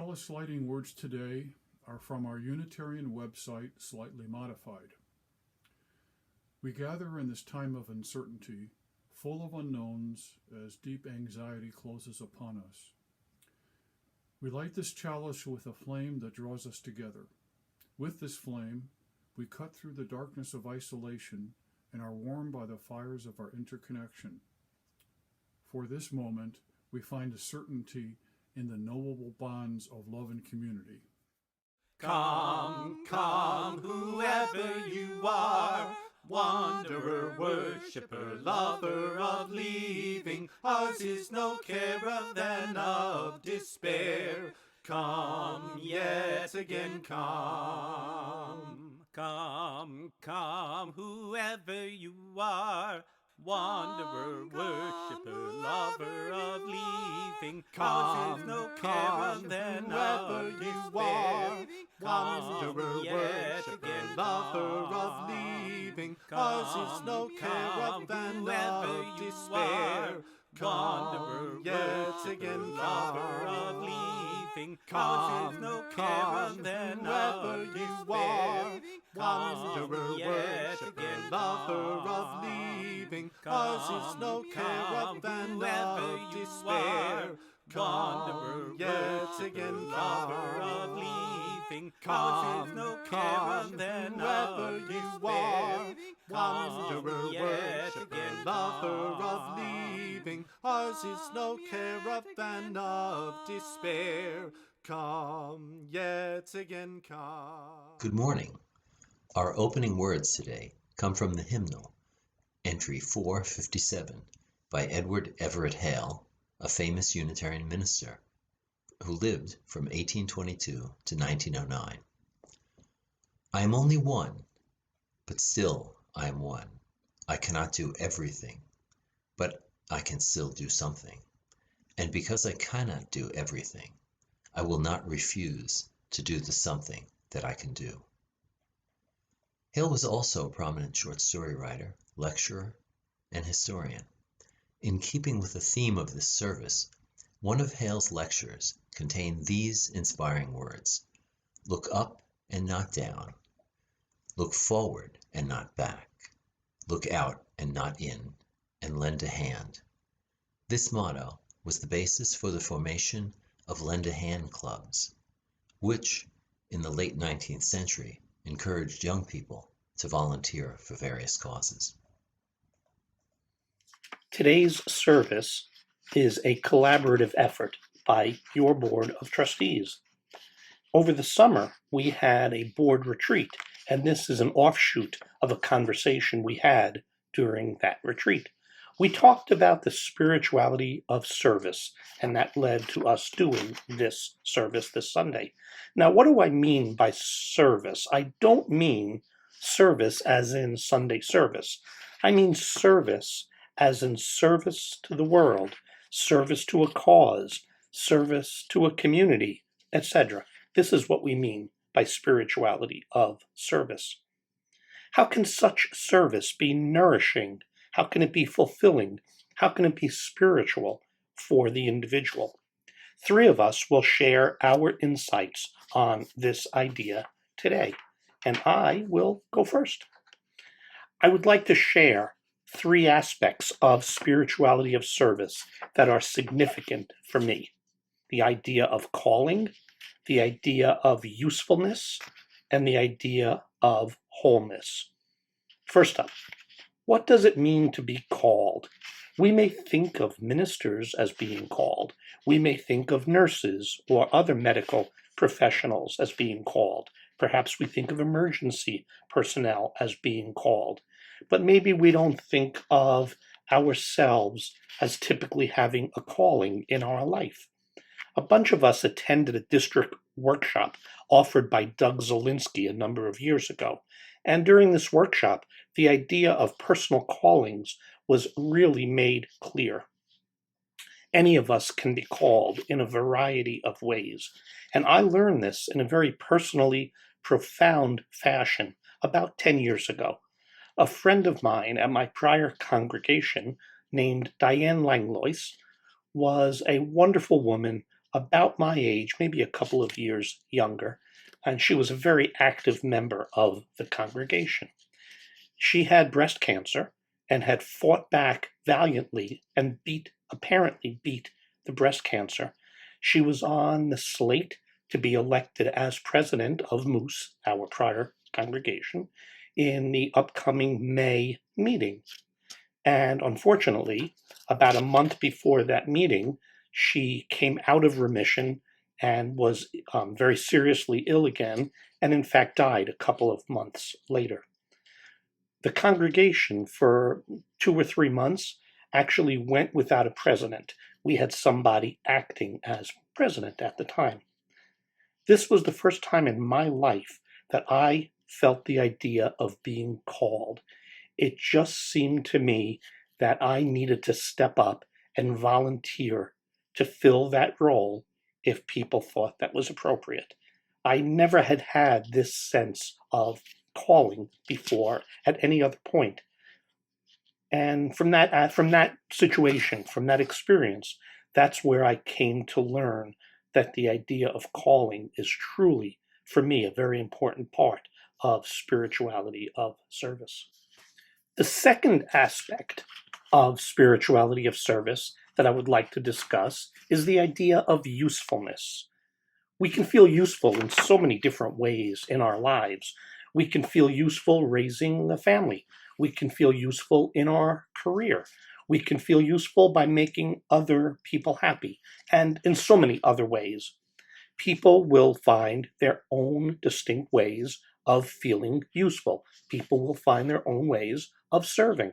chalice lighting words today are from our Unitarian website, slightly modified. We gather in this time of uncertainty, full of unknowns, as deep anxiety closes upon us. We light this chalice with a flame that draws us together. With this flame, we cut through the darkness of isolation and are warmed by the fires of our interconnection. For this moment, we find a certainty in the knowable bonds of love and community. Come, come, whoever you are, wanderer, worshipper, lover of leaving, ours is no care of than of despair. Come, yet again come. Come, come, whoever you are, wanderer, worshipper, lover of leaving, ours is no care of than of despair. Wanderer, worshipper, lover of leaving, ours is no care of than of despair. Wanderer, yet again lover of leaving, ours is no care of than of despair. Wanderer, worshipper, lover of leaving, ours is no care of than of despair. Wanderer, yet again lover of leaving, ours is no care of than of despair. Wanderer, worshipper, lover of leaving, ours is no care of than of despair. Come, yet again come. Good morning. Our opening words today come from the hymnal, entry 457, by Edward Everett Hale, a famous Unitarian minister who lived from 1822 to 1909. I am only one, but still I am one. I cannot do everything, but I can still do something. And because I cannot do everything, I will not refuse to do the something that I can do. Hale was also a prominent short story writer, lecturer, and historian. In keeping with the theme of this service, one of Hale's lectures contained these inspiring words: look up and not down, look forward and not back, look out and not in, and lend a hand. This motto was the basis for the formation of Lend a Hand clubs, which, in the late 19th century, encouraged young people to volunteer for various causes. Today's service is a collaborative effort by your Board of Trustees. Over the summer, we had a board retreat, and this is an offshoot of a conversation we had during that retreat. We talked about the spirituality of service, and that led to us doing this service this Sunday. Now, what do I mean by service? I don't mean service as in Sunday service. I mean service as in service to the world, service to a cause, service to a community, etc. This is what we mean by spirituality of service. How can such service be nourishing? How can it be fulfilling? How can it be spiritual for the individual? Three of us will share our insights on this idea today, and I will go first. I would like to share three aspects of spirituality of service that are significant for me: the idea of calling, the idea of usefulness, and the idea of wholeness. First up, what does it mean to be called? We may think of ministers as being called. We may think of nurses or other medical professionals as being called. Perhaps we think of emergency personnel as being called. But maybe we don't think of ourselves as typically having a calling in our life. A bunch of us attended a district workshop offered by Doug Zielinski a number of years ago. And during this workshop, the idea of personal callings was really made clear. Any of us can be called in a variety of ways. And I learned this in a very personally profound fashion about 10 years ago. A friend of mine at my prior congregation named Diane Langlois was a wonderful woman about my age, maybe a couple of years younger, and she was a very active member of the congregation. She had breast cancer and had fought back valiantly and apparently beat the breast cancer. She was on the slate to be elected as president of Moose, our prior congregation, in the upcoming May meeting. And unfortunately, about a month before that meeting, she came out of remission and was very seriously ill again, and in fact died a couple of months later. The congregation, for 2 or 3 months, actually went without a president. We had somebody acting as president at the time. This was the first time in my life that I felt the idea of being called. It just seemed to me that I needed to step up and volunteer to fill that role if people thought that was appropriate. I never had had this sense of calling before at any other point. And from that situation, from that experience, that's where I came to learn that the idea of calling is truly, for me, a very important part of spirituality of service. The second aspect of spirituality of service that I would like to discuss is the idea of usefulness. We can feel useful in so many different ways in our lives. We can feel useful raising a family. We can feel useful in our career. We can feel useful by making other people happy, and in so many other ways. People will find their own distinct ways of feeling useful. People will find their own ways of serving.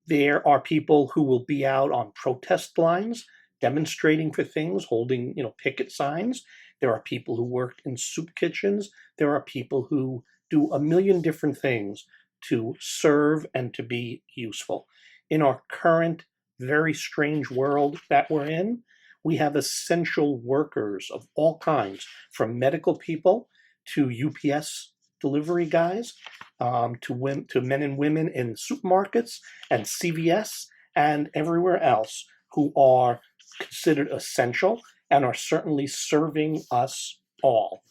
There are people who will be out on protest lines, demonstrating for things, holding, picket signs. There are people who work in soup kitchens. There are people who do a million different things to serve and to be useful. In our current, very strange world that we're in, we have essential workers of all kinds, from medical people to UPS delivery guys, to men and women in supermarkets and CVS and everywhere else who are considered essential and are certainly serving us all.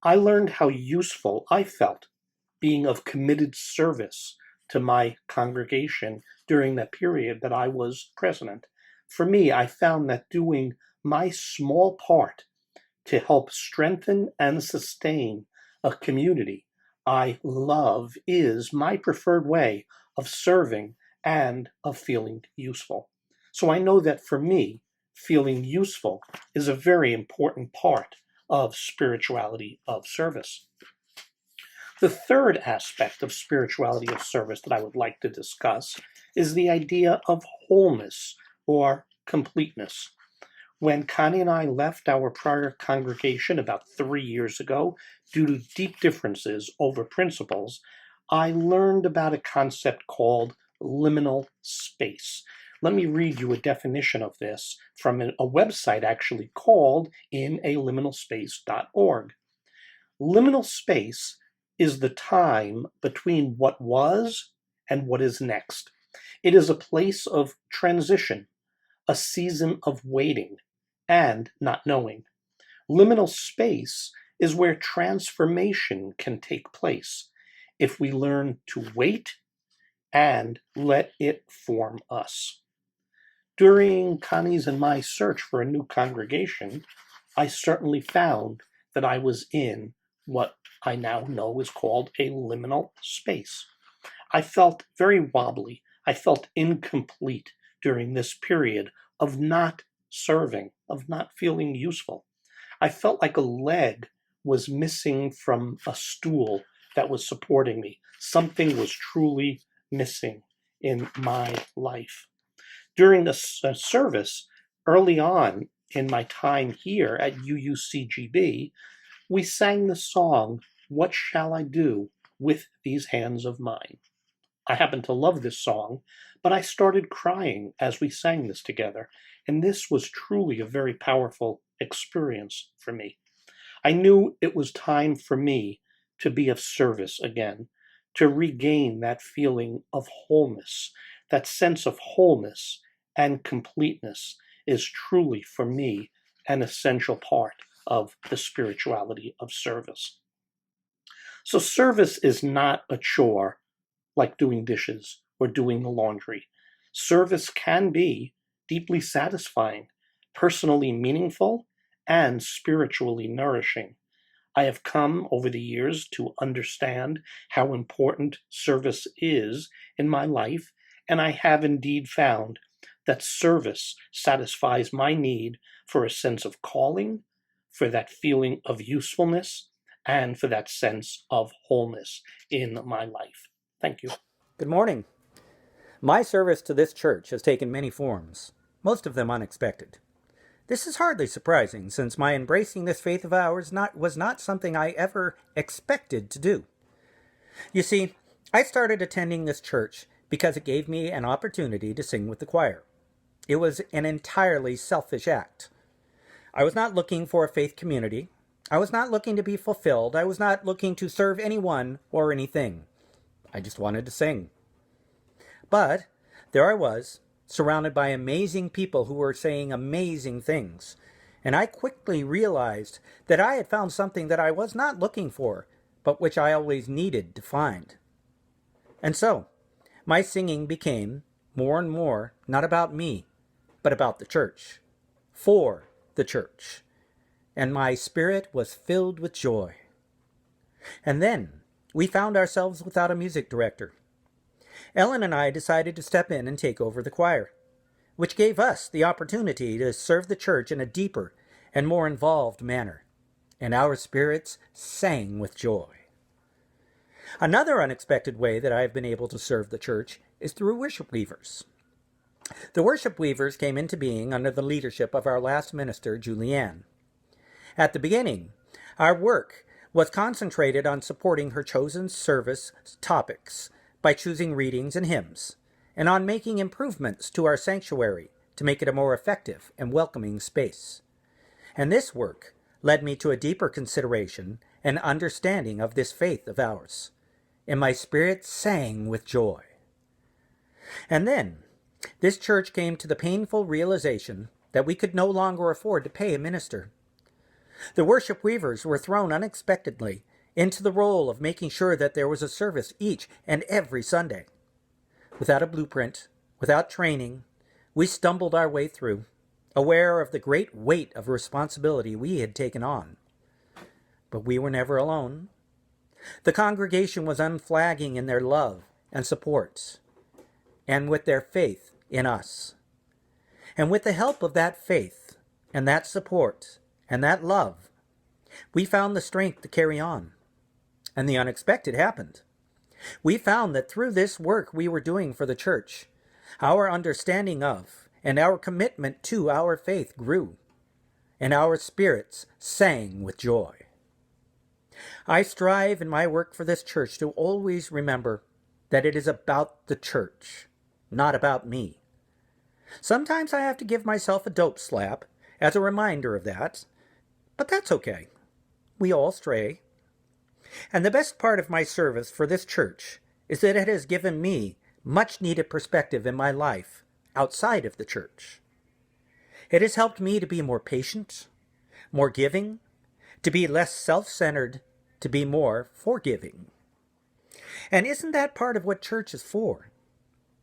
I learned how useful I felt being of committed service to my congregation during that period that I was president. For me, I found that doing my small part to help strengthen and sustain a community I love is my preferred way of serving and of feeling useful. So I know that for me, feeling useful is a very important part of spirituality of service. The third aspect of spirituality of service that I would like to discuss is the idea of wholeness or completeness. When Connie and I left our prior congregation about 3 years ago, due to deep differences over principles, I learned about a concept called liminal space. Let me read you a definition of this from a website actually called inaliminalspace.org. Liminal space is the time between what was and what is next. It is a place of transition, a season of waiting and not knowing. Liminal space is where transformation can take place if we learn to wait and let it form us. During Connie's and my search for a new congregation, I certainly found that I was in what I now know is called a liminal space. I felt very wobbly. I felt incomplete during this period of not serving, of not feeling useful. I felt like a leg was missing from a stool that was supporting me. Something was truly missing in my life. During the service, early on in my time here at UUCGB, we sang the song, "What Shall I Do with These Hands of Mine?" I happen to love this song, but I started crying as we sang this together, and this was truly a very powerful experience for me. I knew it was time for me to be of service again, to regain that feeling of wholeness, that sense of wholeness and completeness is truly, for me, an essential part of the spirituality of service. So service is not a chore like doing dishes or doing the laundry. Service can be deeply satisfying, personally meaningful, and spiritually nourishing. I have come over the years to understand how important service is in my life, and I have indeed found that service satisfies my need for a sense of calling, for that feeling of usefulness, and for that sense of wholeness in my life. Thank you. Good morning. My service to this church has taken many forms, most of them unexpected. This is hardly surprising, since my embracing this faith of ours was not something I ever expected to do. You see, I started attending this church because it gave me an opportunity to sing with the choir. It was an entirely selfish act. I was not looking for a faith community. I was not looking to be fulfilled. I was not looking to serve anyone or anything. I just wanted to sing. But there I was, surrounded by amazing people who were saying amazing things. And I quickly realized that I had found something that I was not looking for, but which I always needed to find. And so, my singing became, more and more, not about me, but about the church, for the church. And my spirit was filled with joy. And then, we found ourselves without a music director. Ellen and I decided to step in and take over the choir, which gave us the opportunity to serve the church in a deeper and more involved manner, and our spirits sang with joy. Another unexpected way that I have been able to serve the church is through worship weavers. The worship weavers came into being under the leadership of our last minister, Julianne. At the beginning, our work was concentrated on supporting her chosen service topics by choosing readings and hymns, and on making improvements to our sanctuary to make it a more effective and welcoming space. And this work led me to a deeper consideration and understanding of this faith of ours, and my spirit sang with joy. And then, this church came to the painful realization that we could no longer afford to pay a minister. The worship weavers were thrown unexpectedly into the role of making sure that there was a service each and every Sunday. Without a blueprint, without training, we stumbled our way through, aware of the great weight of responsibility we had taken on. But we were never alone. The congregation was unflagging in their love and support, and with their faith in us. And with the help of that faith and that support and that love, we found the strength to carry on. And the unexpected happened. We found that through this work we were doing for the church, our understanding of and our commitment to our faith grew, and our spirits sang with joy. I strive in my work for this church to always remember that it is about the church, not about me. Sometimes I have to give myself a dope slap as a reminder of that, but that's okay. We all stray. And the best part of my service for this church is that it has given me much needed perspective in my life outside of the church. It has helped me to be more patient, more giving, to be less self-centered, to be more forgiving. And isn't that part of what church is for?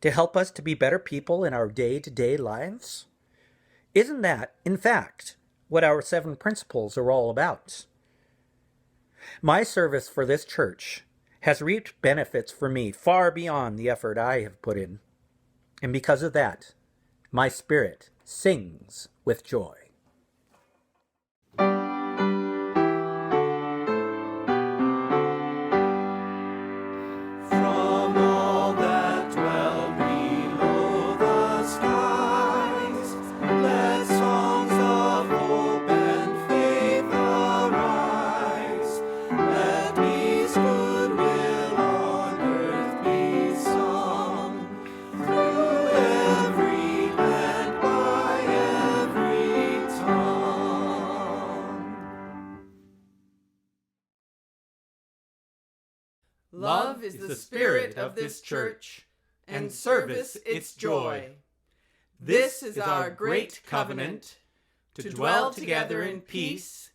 To help us to be better people in our day-to-day lives? Isn't that, in fact, what our 7 principles are all about? My service for this church has reaped benefits for me far beyond the effort I have put in. And because of that, my spirit sings with joy. From all that dwell below the skies, let songs of hope and faith arise. Let peace, goodwill on earth be sung, through every land, by every tongue. Love is the spirit of this church, and service its joy. This is our great covenant, to dwell together in peace,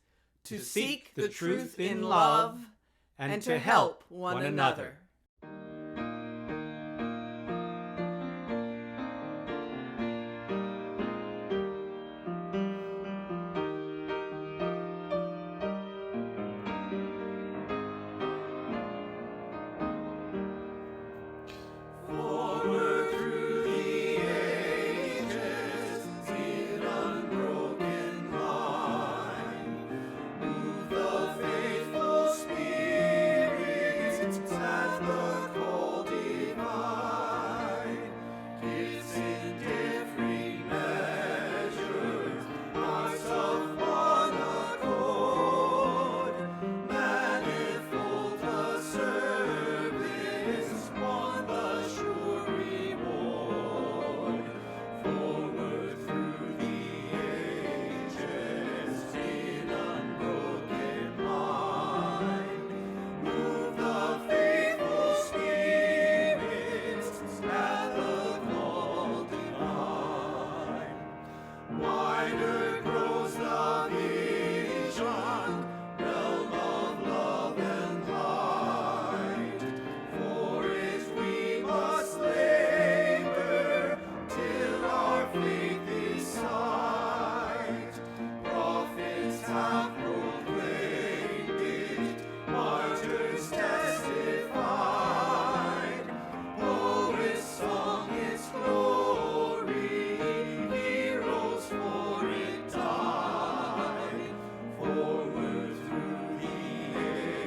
to seek the truth in love, and to help one another. Forward through the ages, in unbroken line, move the faithful spirits at the call divine. Gifts in differing measures, hearts of one accord, manifold the service, one the sure reward. Forward through the ages, in unbroken line, move the faithful spirits at the call divine. Wider grows the vision, realm of love and light. For it we must labor till our faith is sight. Prophets have proclaimed it, martyrs testified. Poets sung its glory, heroes for it died. Forward through the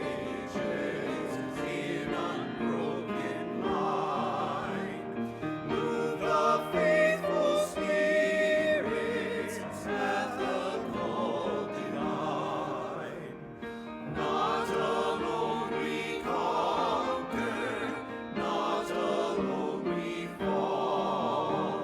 ages, in unbroken line, move the faithful spirits at the call divine. Not alone we conquer, not alone we fall.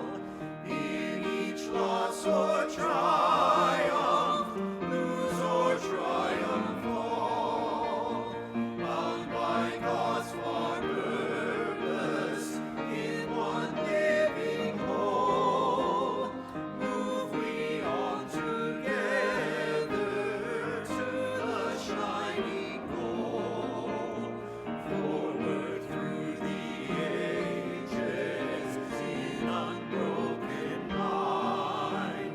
In each loss or triumph, lose or triumph all. Bound by God's far purpose, in one living whole, move we on together to the shining goal. Forward through the ages, in unbroken line,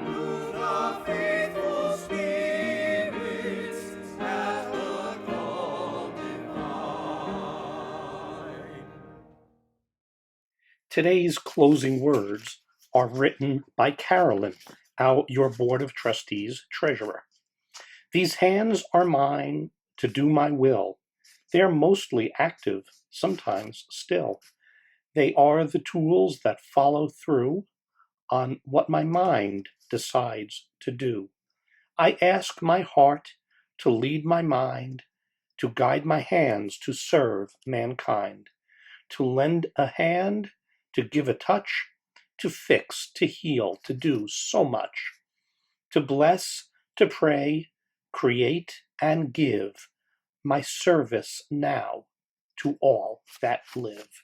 move the faithful spirits at the call divine. Today's closing words are written by Carolyn, your Board of Trustees treasurer. These hands are mine to do my will. They're mostly active, sometimes still. They are the tools that follow through on what my mind decides to do. I ask my heart to lead my mind, to guide my hands to serve mankind, to lend a hand, to give a touch, to fix, to heal, to do so much, to bless, to pray, create, and give my service now to all that live.